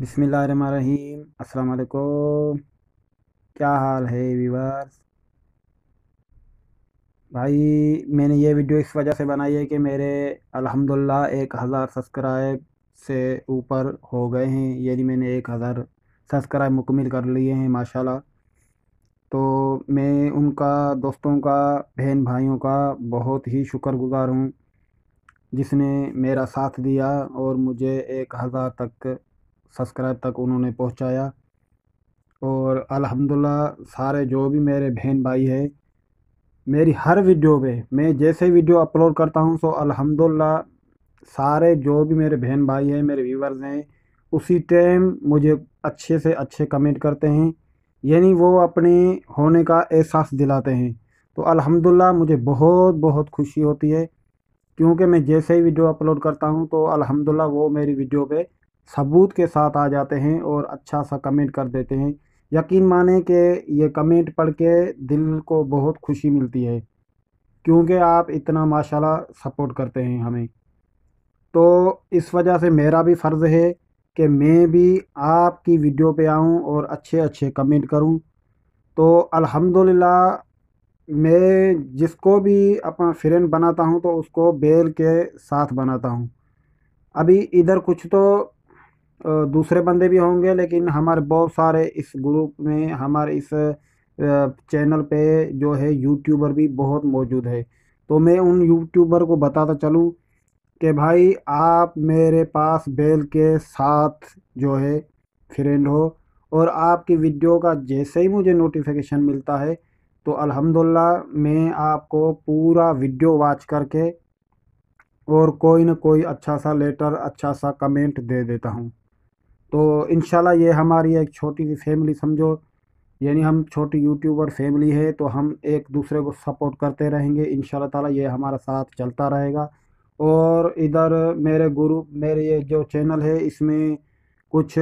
बिस्मिल्लाहिर्रहमानिर्रहीम। अस्सलाम वालेकुम। क्या हाल है व्यूअर्स? भाई मैंने ये वीडियो इस वजह से बनाई है कि मेरे अल्हम्दुलिल्लाह 1000 सब्सक्राइब से ऊपर हो गए हैं, यानी मैंने 1000 सब्सक्राइब मुकम्मिल कर लिए हैं माशाल्लाह। तो मैं उनका, दोस्तों का, बहन भाइयों का बहुत ही शुक्रगुज़ार हूँ जिसने मेरा साथ दिया और मुझे 1000 तक सब्सक्राइब तक उन्होंने पहुँचाया। और अल्हम्दुलिल्लाह सारे जो भी मेरे बहन भाई है, मेरी हर वीडियो पे मैं जैसे वीडियो अपलोड करता हूँ तो अल्हम्दुलिल्लाह सारे जो भी मेरे बहन भाई हैं, मेरे व्यूवर्स हैं, उसी टाइम मुझे अच्छे से अच्छे कमेंट करते हैं, यानी वो अपने होने का एहसास दिलाते हैं। तो अल्हम्दुलिल्लाह मुझे बहुत बहुत खुशी होती है, क्योंकि मैं जैसे ही वीडियो अपलोड करता हूँ तो अल्हम्दुलिल्लाह वो मेरी वीडियो पे सबूत के साथ आ जाते हैं और अच्छा सा कमेंट कर देते हैं। यकीन माने कि ये कमेंट पढ़ के दिल को बहुत खुशी मिलती है, क्योंकि आप इतना माशाल्लाह सपोर्ट करते हैं हमें। तो इस वजह से मेरा भी फ़र्ज़ है कि मैं भी आपकी वीडियो पे आऊँ और अच्छे अच्छे कमेंट करूँ। तो अल्हम्दुलिल्लाह मैं जिसको भी अपना फ्रेंड बनाता हूँ तो उसको बेल के साथ बनाता हूँ। अभी इधर कुछ तो दूसरे बंदे भी होंगे, लेकिन हमारे बहुत सारे इस ग्रुप में, हमारे इस चैनल पे जो है यूट्यूबर भी बहुत मौजूद है। तो मैं उन यूट्यूबर को बताता चलूँ कि भाई आप मेरे पास बेल के साथ जो है फ्रेंड हो, और आपकी वीडियो का जैसे ही मुझे नोटिफिकेशन मिलता है तो अल्हम्दुलिल्लाह मैं आपको पूरा वीडियो वॉच करके और कोई न कोई अच्छा सा लेटर, अच्छा सा कमेंट दे देता हूँ। तो इंशाल्लाह ये हमारी एक छोटी सी फैमिली समझो, यानी हम छोटी यूट्यूबर फैमिली है, तो हम एक दूसरे को सपोर्ट करते रहेंगे इंशाल्लाह ताला, ये हमारा साथ चलता रहेगा। और इधर मेरे ग्रुप, मेरे ये जो चैनल है इसमें कुछ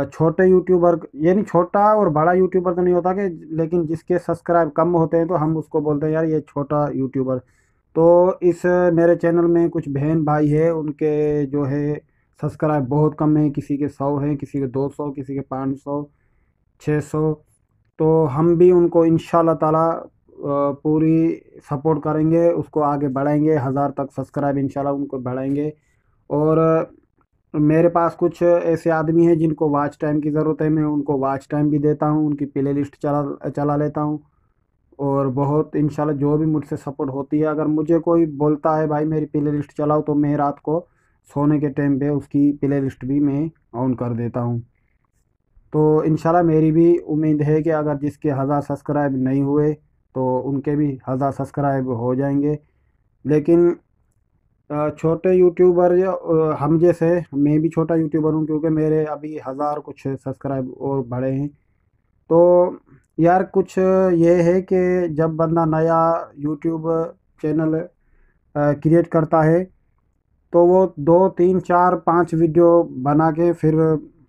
छोटे यूट्यूबर, यानी छोटा और बड़ा यूट्यूबर तो नहीं होता कि, लेकिन जिसके सब्सक्राइब कम होते हैं तो हम उसको बोलते हैं यार ये छोटा यूट्यूबर। तो इस मेरे चैनल में कुछ बहन भाई है, उनके जो है सब्सक्राइब बहुत कम है, किसी के 100 हैं, किसी के 200, किसी के 500, 600। तो हम भी उनको इंशाल्लाह ताला पूरी सपोर्ट करेंगे, उसको आगे बढ़ाएंगे, 1000 तक सब्सक्राइब इंशाल्लाह उनको बढ़ाएंगे। और मेरे पास कुछ ऐसे आदमी हैं जिनको वॉच टाइम की ज़रूरत है, मैं उनको वॉच टाइम भी देता हूँ, उनकी प्ले लिस्ट चला चला लेता हूँ। और बहुत इंशाल्लाह जो भी मुझसे सपोर्ट होती है, अगर मुझे कोई बोलता है भाई मेरी प्ले लिस्ट चलाओ, तो मैं रात को सोने के टाइम पे उसकी प्ले लिस्ट भी मैं ऑन कर देता हूँ। तो इंशाल्लाह मेरी भी उम्मीद है कि अगर जिसके 1000 सब्सक्राइब नहीं हुए तो उनके भी 1000 सब्सक्राइब हो जाएंगे। लेकिन छोटे यूट्यूबर हम जैसे, मैं भी छोटा यूट्यूबर हूँ, क्योंकि मेरे अभी 1000 कुछ सब्सक्राइब और बढ़े हैं। तो यार कुछ ये है कि जब बंदा नया यूट्यूब चैनल क्रिएट करता है तो वो 2 3 4 5 वीडियो बना के फिर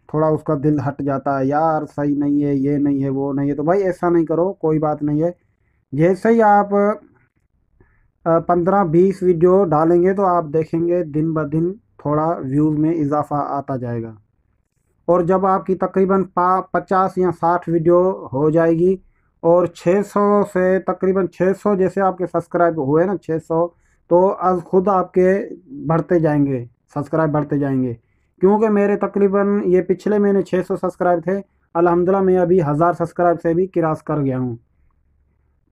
थोड़ा उसका दिल हट जाता है, यार सही नहीं है, ये नहीं है, वो नहीं है। तो भाई ऐसा नहीं करो, कोई बात नहीं है। जैसे ही आप 15 20 वीडियो डालेंगे तो आप देखेंगे दिन ब दिन थोड़ा व्यूज़ में इजाफा आता जाएगा। और जब आपकी तकरीबन 50 या 60 वीडियो हो जाएगी और 600 से तकरीबन 600 जैसे आपके सब्सक्राइब हुए ना, 600, तो आज खुद आपके बढ़ते जाएंगे, सब्सक्राइब बढ़ते जाएंगे। क्योंकि मेरे तकरीबन ये पिछले महीने 600 सब्सक्राइब थे, अल्हम्दुलिल्लाह मैं अभी 1000 सब्सक्राइब से भी क्रॉस कर गया हूँ।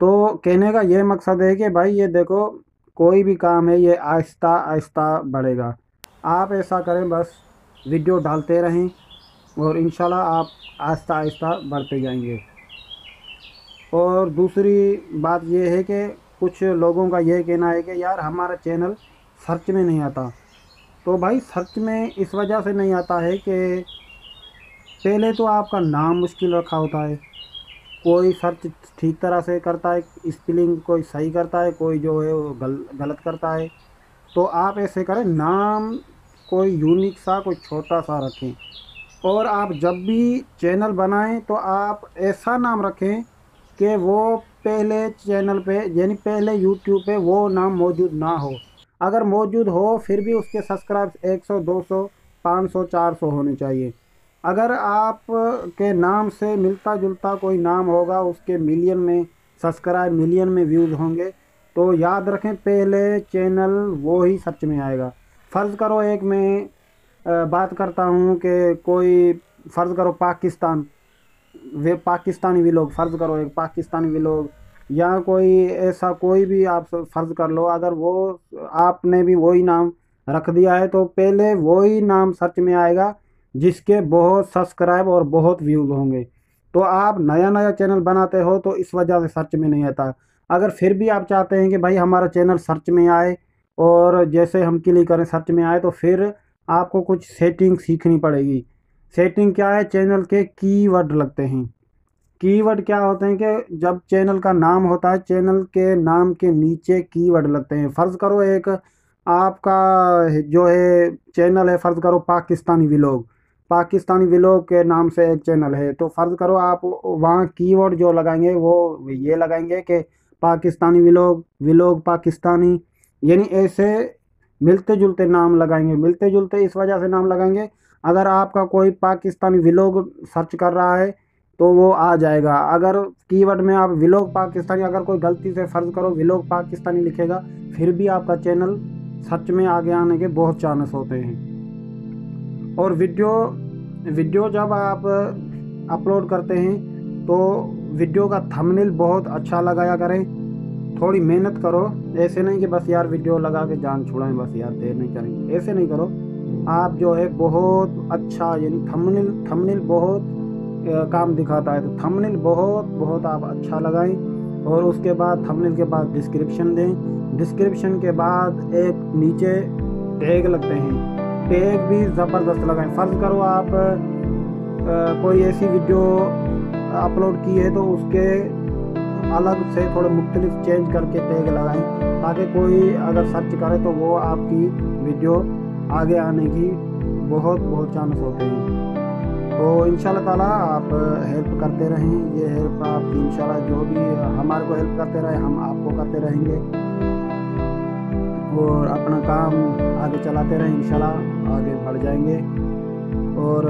तो कहने का ये मकसद है कि भाई ये देखो, कोई भी काम है ये आहिस्ता आहिस्ता बढ़ेगा। आप ऐसा करें, बस वीडियो डालते रहें और इंशाल्लाह आप आहिस्ता आहिस्ता बढ़ते जाएंगे। और दूसरी बात ये है कि कुछ लोगों का ये कहना है कि यार हमारा चैनल सर्च में नहीं आता। तो भाई सर्च में इस वजह से नहीं आता है कि पहले तो आपका नाम मुश्किल रखा होता है, कोई सर्च ठीक तरह से करता है, स्पेलिंग कोई सही करता है, कोई जो है वो गलत करता है। तो आप ऐसे करें, नाम कोई यूनिक सा, कोई छोटा सा रखें। और आप जब भी चैनल बनाएं तो आप ऐसा नाम रखें कि वो पहले चैनल पे, यानी पहले यूट्यूब पे वो नाम मौजूद ना हो। अगर मौजूद हो फिर भी उसके सब्सक्राइब 100 200 500 400 होने चाहिए। अगर आप के नाम से मिलता जुलता कोई नाम होगा, उसके मिलियन में सब्सक्राइब, मिलियन में व्यूज़ होंगे, तो याद रखें पहले चैनल वो ही सर्च में आएगा। फ़र्ज़ करो एक मैं बात करता हूँ कि कोई, फ़र्ज़ करो पाकिस्तान, वे पाकिस्तानी व्लॉग, फ़र्ज़ करो एक पाकिस्तानी व्लॉग, या कोई ऐसा कोई भी आप फ़र्ज़ कर लो, अगर वो आपने भी वही नाम रख दिया है तो पहले वही नाम सर्च में आएगा जिसके बहुत सब्सक्राइब और बहुत व्यूज़ होंगे। तो आप नया नया चैनल बनाते हो तो इस वजह से सर्च में नहीं आता। अगर फिर भी आप चाहते हैं कि भाई हमारा चैनल सर्च में आए और जैसे हम क्लिक करें सर्च में आए, तो फिर आपको कुछ सेटिंग सीखनी पड़ेगी। सेटिंग क्या है? चैनल के कीवर्ड लगते हैं। कीवर्ड क्या होते हैं कि जब चैनल का नाम होता है, चैनल के नाम के नीचे कीवर्ड लगते हैं। फ़र्ज़ करो एक आपका जो है चैनल है, फ़र्ज़ करो पाकिस्तानी व्लॉग, पाकिस्तानी व्लॉग के नाम से एक चैनल है, तो फ़र्ज़ करो आप वहाँ कीवर्ड जो लगाएंगे वो ये लगाएंगे कि पाकिस्तानी व्लॉग, व्लॉग पाकिस्तानी, यानी ऐसे मिलते जुलते नाम लगाएंगे। मिलते जुलते इस वजह से नाम लगाएंगे, अगर आपका कोई पाकिस्तानी व्लॉग सर्च कर रहा है तो वो आ जाएगा। अगर कीवर्ड में आप व्लॉग पाकिस्तानी, अगर कोई गलती से फ़र्ज़ करो व्लॉग पाकिस्तानी लिखेगा, फिर भी आपका चैनल सर्च में आगे आने के बहुत चांस होते हैं। और वीडियो जब आप अपलोड करते हैं तो वीडियो का थंबनेल बहुत अच्छा लगाया करें। थोड़ी मेहनत करो, ऐसे नहीं कि बस यार वीडियो लगा के जान छुड़ाएं, बस यार देर नहीं करेंगे, ऐसे नहीं करो। आप जो है बहुत अच्छा, यानी थंबनेल बहुत काम दिखाता है, तो थंबनेल बहुत आप अच्छा लगाएं। और उसके बाद थंबनेल के बाद डिस्क्रिप्शन दें। डिस्क्रिप्शन के बाद एक नीचे टैग लगते हैं, टैग भी ज़बरदस्त लगाएं। फ़र्ज़ करो आप कोई ऐसी वीडियो अपलोड की है तो उसके अलग से थोड़े मुख्तलिफ चेंज करके टैग लगाएं, ताकि कोई अगर सर्च करे तो वो आपकी वीडियो आगे आने की बहुत चांस होते हैं। तो इंशाल्लाह ताला आप हेल्प करते रहें, ये हेल्प आपकी इंशाल्लाह, जो भी हमारे को हेल्प करते रहे हम आपको करते रहेंगे, और अपना काम आगे चलाते रहें, इंशाल्लाह आगे बढ़ जाएंगे। और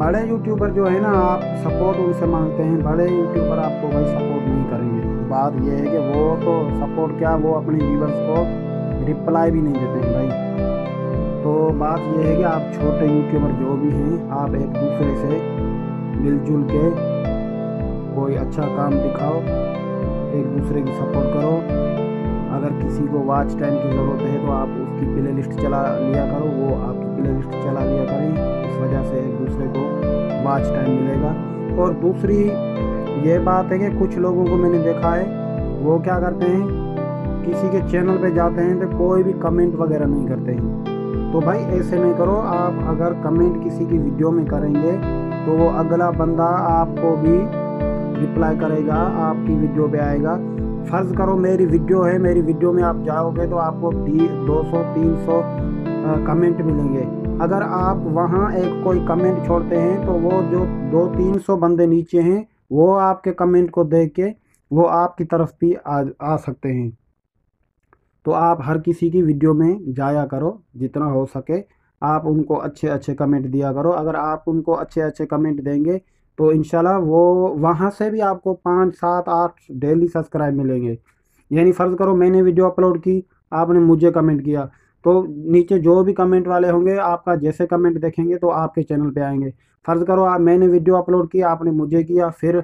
बड़े यूट्यूबर जो है ना, आप सपोर्ट उनसे मांगते हैं, बड़े यूट्यूबर आपको भाई सपोर्ट नहीं करेंगे। बात यह है कि वो तो सपोर्ट क्या, वो अपने व्यूवर्स को रिप्लाई भी नहीं देते हैं भाई। तो बात यह है कि आप छोटे यूट्यूबर जो भी हैं, आप एक दूसरे से मिलजुल के कोई अच्छा काम दिखाओ, एक दूसरे की सपोर्ट करो। अगर किसी को वॉच टाइम की ज़रूरत है तो आप उसकी प्ले लिस्ट चला लिया करो, वो आपकी प्ले लिस्ट चला लिया करें, इस वजह से एक दूसरे को वॉच टाइम मिलेगा। और दूसरी ये बात है कि कुछ लोगों को मैंने देखा है, वो क्या करते हैं, किसी के चैनल पे जाते हैं तो कोई भी कमेंट वगैरह नहीं करते हैं। तो भाई ऐसे नहीं करो। आप अगर कमेंट किसी की वीडियो में करेंगे तो वो अगला बंदा आपको भी रिप्लाई करेगा, आपकी वीडियो पे आएगा। फ़र्ज़ करो मेरी वीडियो है, मेरी वीडियो में आप जाओगे तो आपको 200-300 कमेंट मिलेंगे। अगर आप वहाँ एक कोई कमेंट छोड़ते हैं तो वो जो 200-300 बंदे नीचे हैं, वो आपके कमेंट को देख के वो आपकी तरफ भी आ सकते हैं। तो आप हर किसी की वीडियो में जाया करो, जितना हो सके आप उनको अच्छे कमेंट दिया करो। अगर आप उनको अच्छे कमेंट देंगे तो इंशाल्लाह वो वहाँ से भी आपको 5 7 8 डेली सब्सक्राइब मिलेंगे। यानी फ़र्ज़ करो मैंने वीडियो अपलोड की, आपने मुझे कमेंट किया, तो नीचे जो भी कमेंट वाले होंगे आपका जैसे कमेंट देखेंगे तो आपके चैनल पे आएंगे। फ़र्ज़ करो मैंने वीडियो अपलोड की, आपने मुझे किया, फिर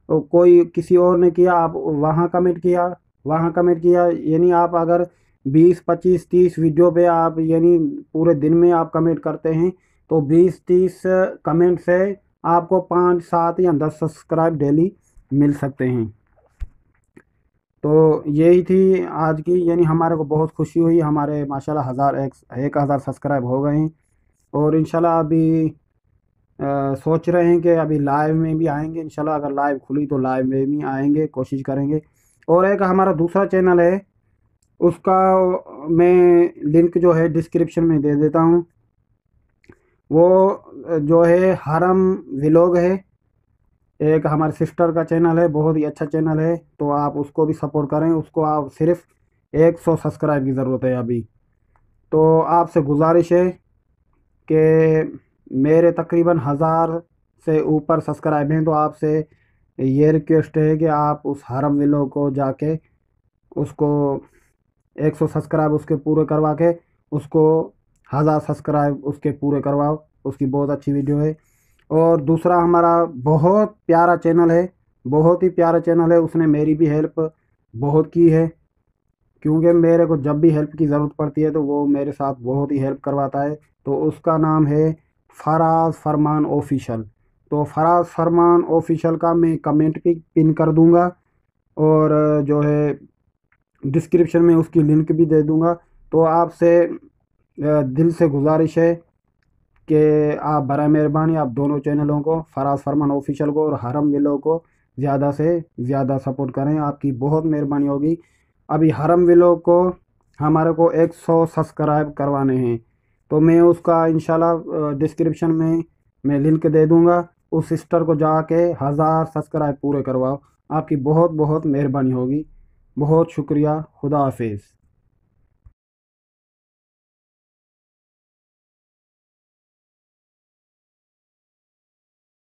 कोई किसी और ने किया, आप वहाँ कमेंट किया, वहाँ कमेंट किया, यानी आप अगर 20 25 30 वीडियो पे आप, यानी पूरे दिन में आप कमेंट करते हैं, तो 20 30 कमेंट से आपको 5 7 या 10 सब्सक्राइब डेली मिल सकते हैं। तो यही थी आज की, यानी हमारे को बहुत खुशी हुई, हमारे माशाल्लाह 1000 सब्सक्राइब हो गए हैं। और इंशाल्लाह अभी सोच रहे हैं कि अभी लाइव में भी आएंगे इंशाल्लाह, अगर लाइव खुली तो लाइव में भी आएंगे, कोशिश करेंगे। और एक हमारा दूसरा चैनल है, उसका मैं लिंक जो है डिस्क्रिप्शन में दे देता हूँ। वो जो है हरम व्लॉग है, एक हमारे सिस्टर का चैनल है, बहुत ही अच्छा चैनल है, तो आप उसको भी सपोर्ट करें। उसको आप सिर्फ 100 सब्सक्राइब की ज़रूरत है अभी। तो आपसे गुजारिश है कि मेरे तकरीबन 1000 से ऊपर सब्सक्राइब हैं, तो आपसे ये रिक्वेस्ट है कि आप उस हरम विलो को जाके उसको 100 सब्सक्राइब उसके पूरे करवा के उसको 1000 सब्सक्राइब उसके पूरे करवाओ। उसकी बहुत अच्छी वीडियो है। और दूसरा हमारा बहुत प्यारा चैनल है, बहुत ही प्यारा चैनल है, उसने मेरी भी हेल्प बहुत की है, क्योंकि मेरे को जब भी हेल्प की ज़रूरत पड़ती है तो वो मेरे साथ बहुत ही हेल्प करवाता है। तो उसका नाम है फराज फरमान ऑफिशियल। तो फराज फरमान ऑफिशियल का मैं कमेंट भी पिन कर दूंगा, और जो है डिस्क्रिप्शन में उसकी लिंक भी दे दूंगा। तो आपसे दिल से गुजारिश है कि आप बराए मेहरबानी आप दोनों चैनलों को, फराज फरमान ऑफिशियल को और हरम विलो को, ज़्यादा से ज़्यादा सपोर्ट करें। आपकी बहुत मेहरबानी होगी। अभी हरम विलो को हमारे को 100 सब्सक्राइब करवाने हैं, तो मैं उसका इंशाल्लाह डिस्क्रिप्शन में मैं लिंक दे दूंगा। उस सिस्टर को जाके 1000 सब्सक्राइब पूरे करवाओ। आपकी बहुत बहुत मेहरबानी होगी। बहुत शुक्रिया। खुदा हाफिज़।